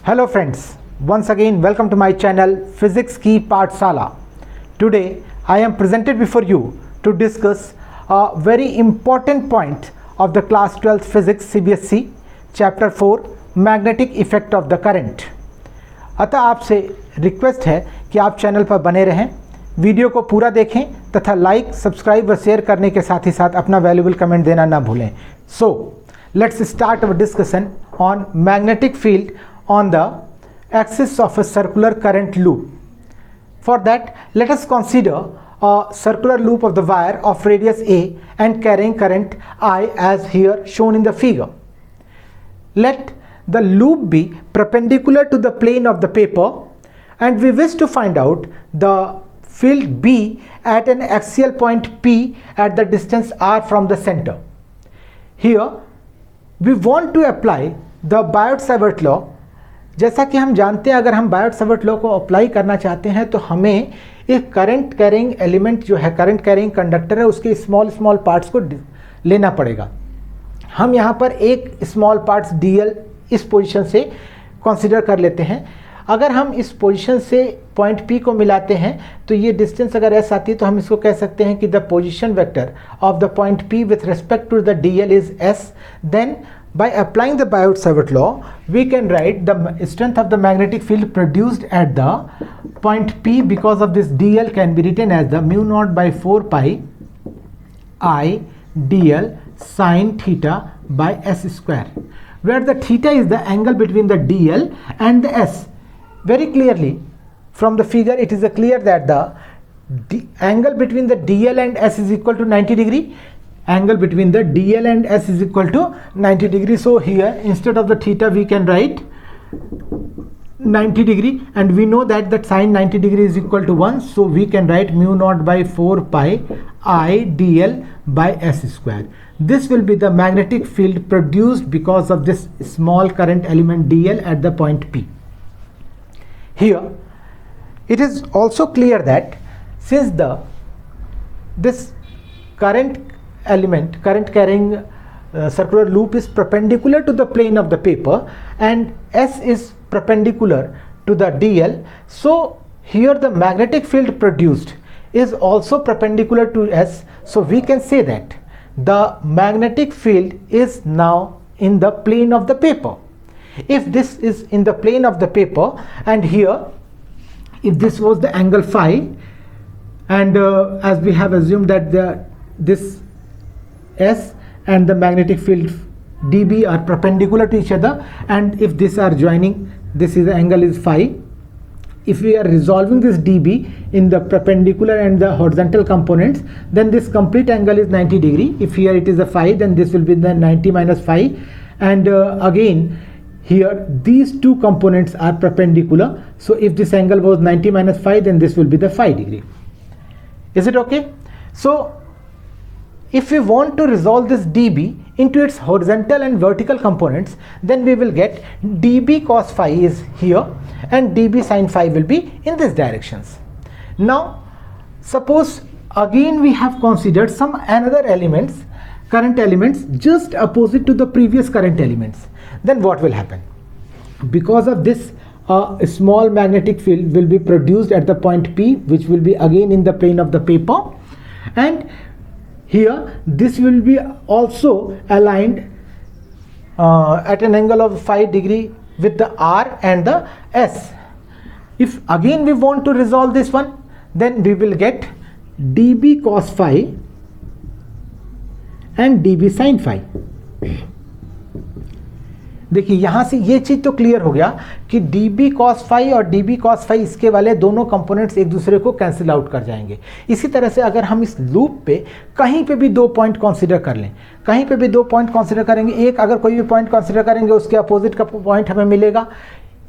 Hello friends, once again welcome to my channel Physics Ki Pathshala. Today I am presented before you to discuss a very important point of the class 12th physics CBSE chapter 4 magnetic effect of the current. अतः आपसे request है कि आप channel पर बने रहें, video को पूरा देखें तथा लाइक, सब्सक्राइब व शेयर करने के साथ ही साथ अपना वैल्यूएबल कमेंट देना ना भूलें. So let's start our discussion on magnetic field on the axis of a circular current loop. For that, let us consider a circular loop of the wire of radius A and carrying current I as here shown in the figure. Let the loop be perpendicular to the plane of the paper and we wish to find out the field B at an axial point P at the distance r from the center. Here we want to apply the Biot-Savart law. जैसा कि हम जानते हैं, अगर हम Biot-Savart law को apply करना चाहते हैं तो हमें एक करंट कैरिंग एलिमेंट जो है, करंट कैरिंग कंडक्टर है, उसके स्मॉल पार्ट्स को लेना पड़ेगा. हम यहाँ पर एक स्मॉल पार्ट्स डीएल इस पोजीशन से कंसीडर कर लेते हैं. अगर हम इस पोजीशन से पॉइंट पी को मिलाते हैं तो ये डिस्टेंस अगर एस आती है तो हम इसको कह सकते हैं कि the position vector of the point P with respect to the DL is S. Then by applying the Biot-Savart law, we can write the strength of the magnetic field produced at the point P because of this dl can be written as the mu naught by 4 pi I dl sin theta by s square, where the theta is the angle between the dl and the s. Very clearly from the figure it is clear that the angle between the dl and s is equal to 90 degree. Angle between the dl and s is equal to 90 degree. So here instead of the theta we can write 90 degree, and we know that the sine 90 degree is equal to 1, so we can write mu naught by 4 pi I dl by s square. This will be the magnetic field produced because of this small current element dl at the point P. Here it is also clear that since this current carrying circular loop is perpendicular to the plane of the paper and s is perpendicular to the dl, so here the magnetic field produced is also perpendicular to s. So we can say that the magnetic field is now in the plane of the paper. If this is in the plane of the paper, and here if this was the angle phi, and as we have assumed that this S and the magnetic field dB are perpendicular to each other, and if these are joining, this is the angle is phi. If we are resolving this dB in the perpendicular and the horizontal components, then this complete angle is 90 degree. If here it is a phi, then this will be the 90 minus phi, and again here these two components are perpendicular, so if this angle was 90 minus phi, then this will be the phi degree. Is it okay? So if we want to resolve this dB into its horizontal and vertical components, then we will get dB cos phi is here and dB sin phi will be in these directions. Now suppose again we have considered some another elements, current elements just opposite to the previous current elements. Then what will happen? Because of this a small magnetic field will be produced at the point P, which will be again in the plane of the paper, and here this will be also aligned at an angle of phi degree with the r and the s. If again we want to resolve this one, then we will get dB cos phi and dB sin phi. देखिए यहाँ से ये चीज़ तो clear हो गया कि dB cos phi और dB cos phi इसके वाले दोनों कंपोनेंट्स एक दूसरे को कैंसिल आउट कर जाएंगे. इसी तरह से अगर हम इस लूप पे कहीं पे भी दो पॉइंट कंसीडर कर लें, कहीं पे भी दो पॉइंट कंसीडर करेंगे, एक अगर कोई भी पॉइंट कंसीडर करेंगे उसके अपोजिट का पॉइंट हमें मिलेगा.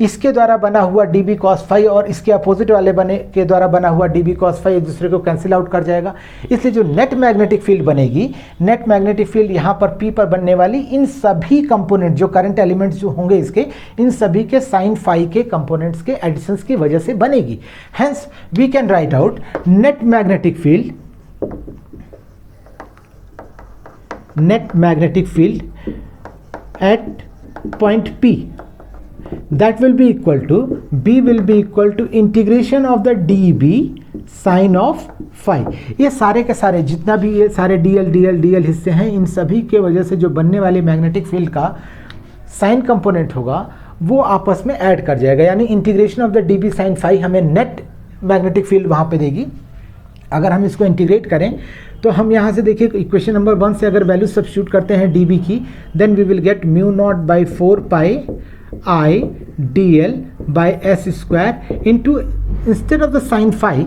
इसके द्वारा बना हुआ dB cos phi और इसके अपोजिट वाले के द्वारा बना हुआ dB cos phi एक दूसरे को कैंसिल आउट कर जाएगा. इसलिए जो नेट मैग्नेटिक फील्ड बनेगी, नेट मैग्नेटिक फील्ड यहाँ पर P पर बनने वाली इन सभी कंपोनेंट जो करंट एलिमेंट्स जो होंगे इसके, इन सभी के साइन फाई के कंपोनेंट्स के एडिशंस की वजह से बनेगी. Hence we can write out net magnetic field at point P that will be equal to b will be equal to integration of the dB sin of phi। ये सारे के सारे जितना भी ये सारे dl हिस्से हैं, इन सभी के वजह से जो बनने वाली मैग्नेटिक फील्ड का साइन कंपोनेंट होगा वो आपस में ऐड कर जाएगा, यानी integration of the dB sin phi हमें नेट मैग्नेटिक फील्ड वहाँ पे देगी। अगर हम इसको इंटीग्रेट करें तो हम यहाँ से देखिए इक्वेशन नंबर 1 से अगर वैल्यू सब्स्टिट्यूट करते हैं dB की, then we will get mu naught by 4 pi I dl by s square into, instead of the sin phi,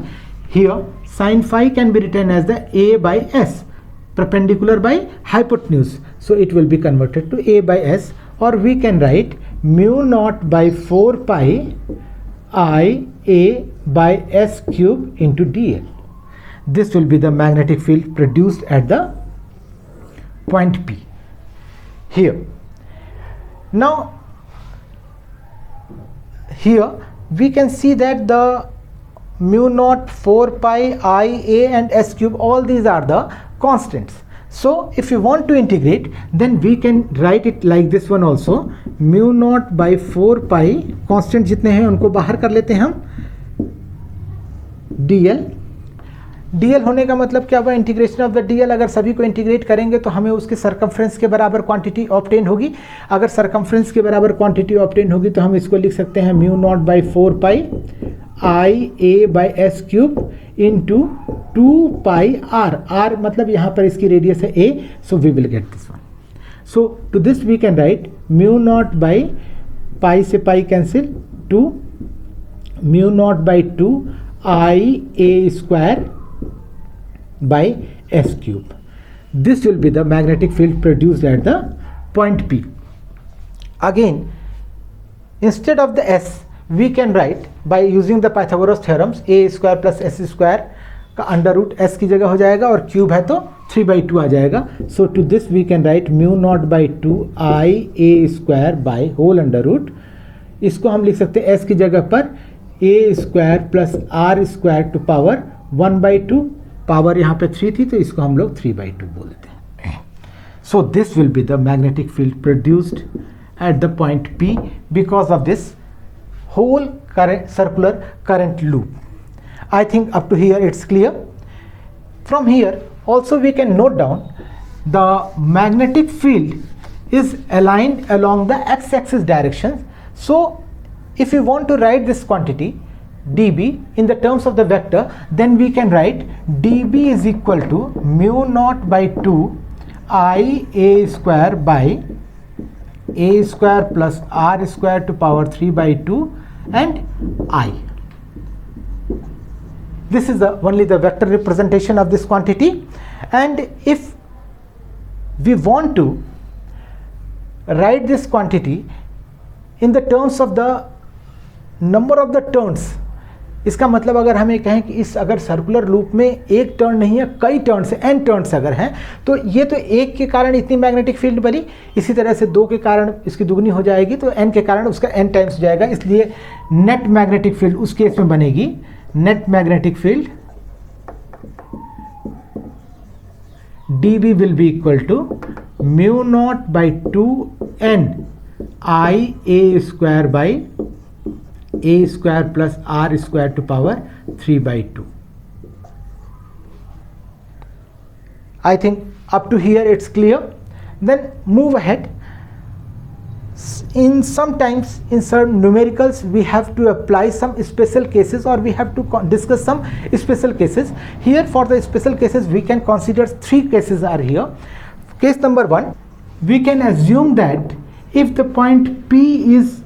here sin phi can be written as the a by s, perpendicular by hypotenuse, so it will be converted to a by s, or we can write mu naught by 4 pi I a by s cube into dl. This will be the magnetic field produced at the point P here. Now here we can see that the mu naught, 4 pi I a and s cube, all these are the constants. So if you want to integrate, then we can write it like this one also, mu naught by 4 pi, constant जितने हैं उनको बाहर कर लेते हैं हम, dl होने का मतलब क्या हुआ, इंटीग्रेशन ऑफ द dl। अगर सभी को इंटीग्रेट करेंगे तो हमें उसके सरकमफ्रेंस के बराबर क्वांटिटी ऑब्टेन होगी। अगर सरकमफ्रेंस के बराबर क्वांटिटी ऑब्टेन होगी तो हम इसको लिख सकते हैं mu naught by 4 pi I A by S cube into 2 pi R. R मतलब यहाँ पर इसकी रेडियस है a, so we will get this one. So to this we can write mu naught by pi से pi cancel, 2 mu naught by 2 I A square by s cube. This will be the magnetic field produced at the point P. Again, instead of the s, we can write by using the Pythagoras theorems, a square plus s square का under root s की जगह हो जाएगा और cube है तो 3/2 आ जाएगा। So to this we can write mu naught by 2 I a square by whole under root. इसको हम लिख सकते हैं s की जगह पर a square plus r square to power 1/2, power यहाँ पे 3 थी तो इसको हम लोग 3/2 बोल देते हैं। So this will be the magnetic field produced at the point P because of this whole current circular current loop. I think up to here it's clear. From here also we can note down the magnetic field is aligned along the x-axis direction. So if you want to write this quantity dB in the terms of the vector, then we can write dB is equal to mu naught by 2 I a square by a square plus r square to power 3/2 and I. This is only the vector representation of this quantity, and if we want to write this quantity in the terms of the number of the turns, इसका मतलब अगर हमें कहें कि इस अगर circular loop में एक टर्न नहीं है, कई टर्न्स हैं, n टर्न्स अगर हैं, तो ये तो एक के कारण इतनी मैग्नेटिक फील्ड बनी, इसी तरह से 2 के कारण इसकी दुगनी हो जाएगी तो n के कारण उसका n टाइम्स हो जाएगा। इसलिए नेट मैग्नेटिक फील्ड उस केस में बनेगी, net magnetic field dB will be equal to mu naught by 2n I a square by a square plus r square to power 3/2. I think up to here it's clear. Then move ahead. In sometimes in certain numericals we have to apply some special cases, or we have to discuss some special cases. Here for the special cases we can consider 3 cases are here. Case number 1, we can assume that if the point P is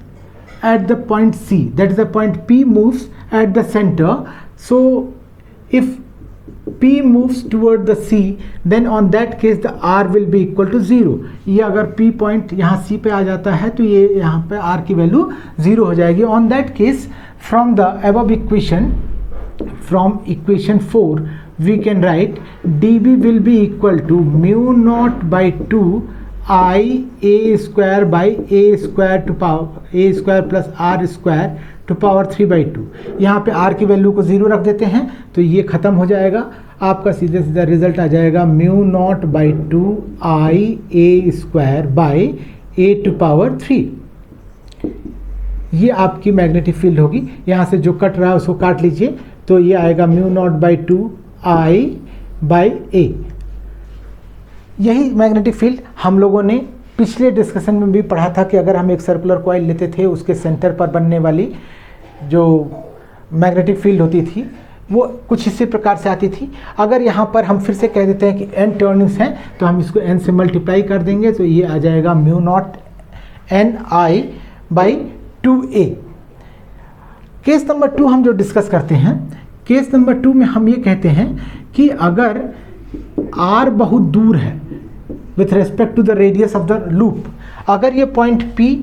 at the point C, that is the point P moves at the center, so if P moves toward the C, then on that case the R will be equal to 0. ये अगर P point यहाँ C पे आ जाता है तो ये यहाँ पे R की वैल्यू 0 हो जाएगी। On that case, from the above equation, from equation 4, we can write dB will be equal to mu naught by 2 I a square by a square to power a square plus r square to power 3/2। यहाँ पे r की value को 0 रख देते हैं तो ये ख़त्म हो जाएगा, आपका सीधे सीधा रिजल्ट आ जाएगा mu naught by 2 I a square by a to power 3। ये आपकी मैग्नेटिक फील्ड होगी। यहाँ से जो कट रहा है उसको काट लीजिए, तो ये आएगा म्यू नॉट बाई 2I/A। यही मैग्नेटिक फील्ड हम लोगों ने पिछले डिस्कशन में भी पढ़ा था कि अगर हम एक सर्कुलर कॉइल लेते थे, उसके सेंटर पर बनने वाली जो मैग्नेटिक फील्ड होती थी वो कुछ इसी प्रकार से आती थी। अगर यहाँ पर हम फिर से कह देते हैं कि n टर्न्स हैं, तो हम इसको n से मल्टीप्लाई कर देंगे, तो ये आ जाएगा mu naught Ni/2A। Case number 2 हम जो डिस्कस करते हैं, केस नंबर 2 में हम ये कहते हैं कि अगर r बहुत दूर है with respect to the radius of the loop, अगर ये पॉइंट P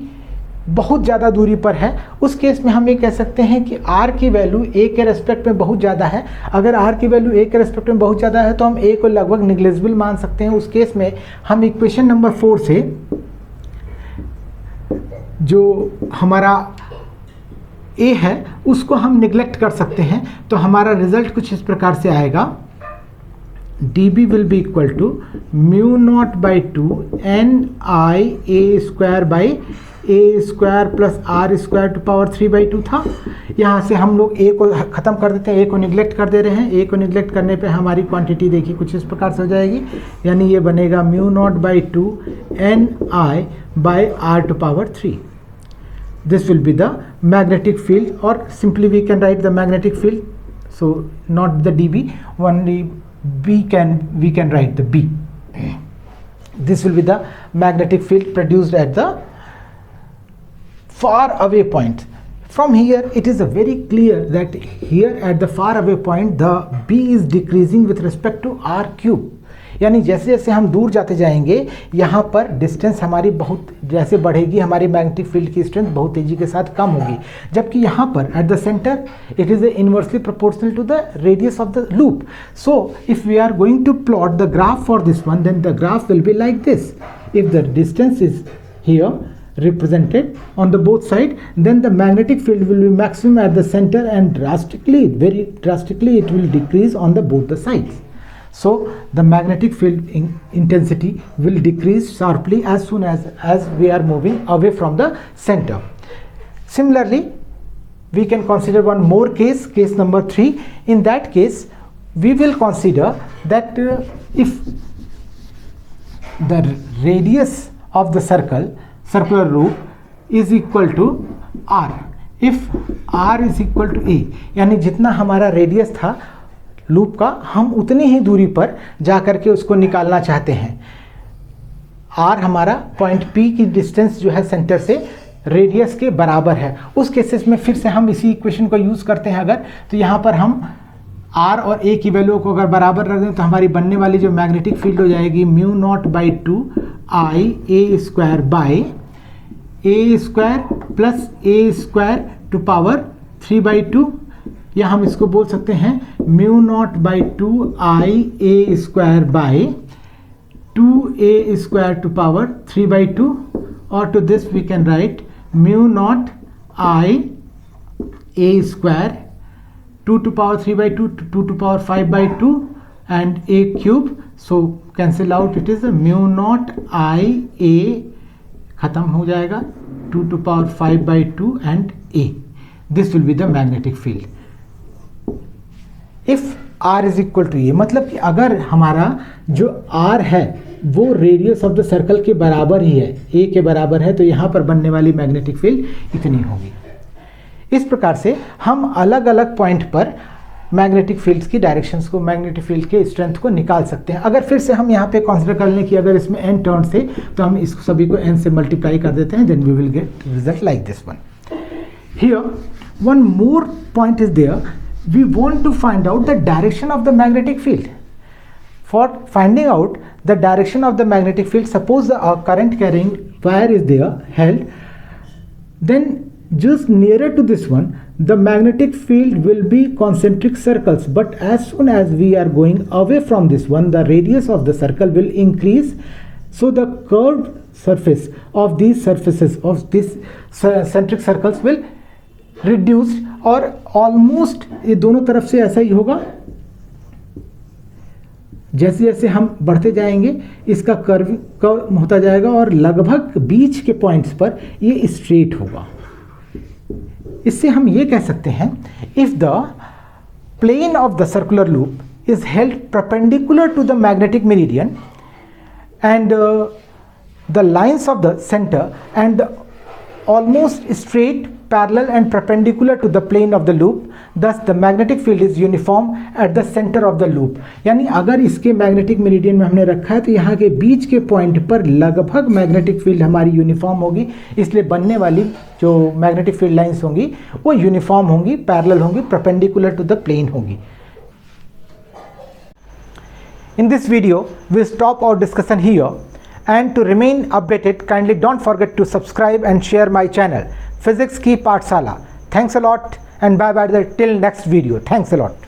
बहुत ज़्यादा दूरी पर है, उस केस में हम ये कह सकते हैं कि r की वैल्यू a के रेस्पेक्ट में बहुत ज़्यादा है। अगर r की वैल्यू a के रेस्पेक्ट में बहुत ज़्यादा है तो हम a को लगभग निग्लेजिबल मान सकते हैं। उस केस में हम इक्वेशन नंबर 4 से जो हमारा a है उसको हम निगलेक्ट कर सकते हैं। तो हमारा रिजल्ट कुछ इस प्रकार से आएगा, dB will be equal to mu naught by 2 Ni/A² plus r² to power 3/2 था। यहाँ से हम लोग a को ख़त्म कर देते हैं, a को निगलेक्ट कर दे रहे हैं। a को निगलेक्ट करने पे हमारी क्वांटिटी देखिए कुछ इस प्रकार से हो जाएगी, यानी ये बनेगा mu naught by 2 Ni/r to power 3। This will be the magnetic field, or simply we can write the magnetic field, so not the dB, only we can write the B. This will be the magnetic field produced at the far away point. From here it is very clear that here at the far away point the B is decreasing with respect to r cube, यानी जैसे जैसे हम दूर जाते जाएंगे यहाँ पर distance हमारी बहुत जैसे बढ़ेगी, हमारी मैग्नेटिक फील्ड की स्ट्रेंथ बहुत तेज़ी के साथ कम होगी। जबकि यहाँ पर at the centre it is inversely proportional to the radius of the loop. So if we are going to plot the graph for this one, then the graph will be like this. If the distance is here represented on the both side, then the magnetic field will be maximum at the center and very drastically it will decrease on the both the sides. So the magnetic field intensity will decrease sharply as soon as we are moving away from the center. Similarly, we can consider one more case, case number 3. In that case, we will consider that if the radius of the circular loop is equal to r, if r is equal to a, यानी जितना हमारा radius था loop का, हम उतनी ही दूरी पर जा करके उसको निकालना चाहते हैं। r हमारा पॉइंट P की डिस्टेंस जो है सेंटर से रेडियस के बराबर है। उस केसेस में फिर से हम इसी इक्वेशन को यूज़ करते हैं अगर, तो यहाँ पर हम r और a की वैल्यू को अगर बराबर रख दें तो हमारी बनने वाली जो मैग्नेटिक फील्ड हो जाएगी mu naught by 2I/A² by A² plus A² to power 3/2, या हम इसको बोल सकते हैं mu naught by 2I/A² by 2A² to power 3/2, और to this we can write mu naught I/A² 2 to power 3/2 2 to power 5/2 and A³ so cancel out, it is a mu naught IA खत्म हो जाएगा 2 to power 5/2 and A. This will be the magnetic field. If R is equal to A, मतलब कि अगर हमारा जो R है वो रेडियस ऑफ द सर्कल के बराबर ही है, A के बराबर है, तो यहाँ पर बनने वाली मैग्नेटिक फील्ड इतनी होगी। इस प्रकार से हम अलग अलग पॉइंट पर मैग्नेटिक फील्ड्स की डायरेक्शंस को, मैग्नेटिक फील्ड के स्ट्रेंथ को निकाल सकते हैं। अगर फिर से हम यहाँ पे कंसीडर कर लें कि अगर इसमें n टर्न्स थे तो हम इस सभी को n से मल्टीप्लाई कर देते हैं, then we will get result like this one. Here one more point is there, we want to find out the direction of the magnetic field. For finding out the direction of the magnetic field, suppose the current carrying wire is there held, then just nearer to this one the magnetic field will be concentric circles, but as soon as we are going away from this one, the radius of the circle will increase, so the curved surface of these surfaces of these centric circles will reduce, और almost ये दोनों तरफ से ऐसा ही होगा। जैसे जैसे हम बढ़ते जाएंगे इसका कर्व होता जाएगा और लगभग बीच के पॉइंट्स पर ये स्ट्रेट होगा। इससे हम ये कह सकते हैं, if the plane of the circular loop is held perpendicular to the magnetic meridian and the lines of the center and almost straight, parallel and perpendicular to the plane of the loop, thus the magnetic field is uniform at the center of the loop. यानी अगर इसके magnetic meridian में हमने रखा है तो यहाँ के बीच के पॉइंट पर लगभग मैग्नेटिक फील्ड हमारी यूनिफॉर्म होगी, इसलिए बनने वाली जो मैग्नेटिक फील्ड लाइंस होंगी वो यूनिफॉर्म होंगी, पैरेलल होंगी, परपेंडिकुलर टू द प्लेन होंगी. In this video, we stop our discussion here, and to remain updated, kindly don't forget to subscribe and share my channel, Physics Ki Pathshala. Thanks a lot and bye bye till next video. Thanks a lot.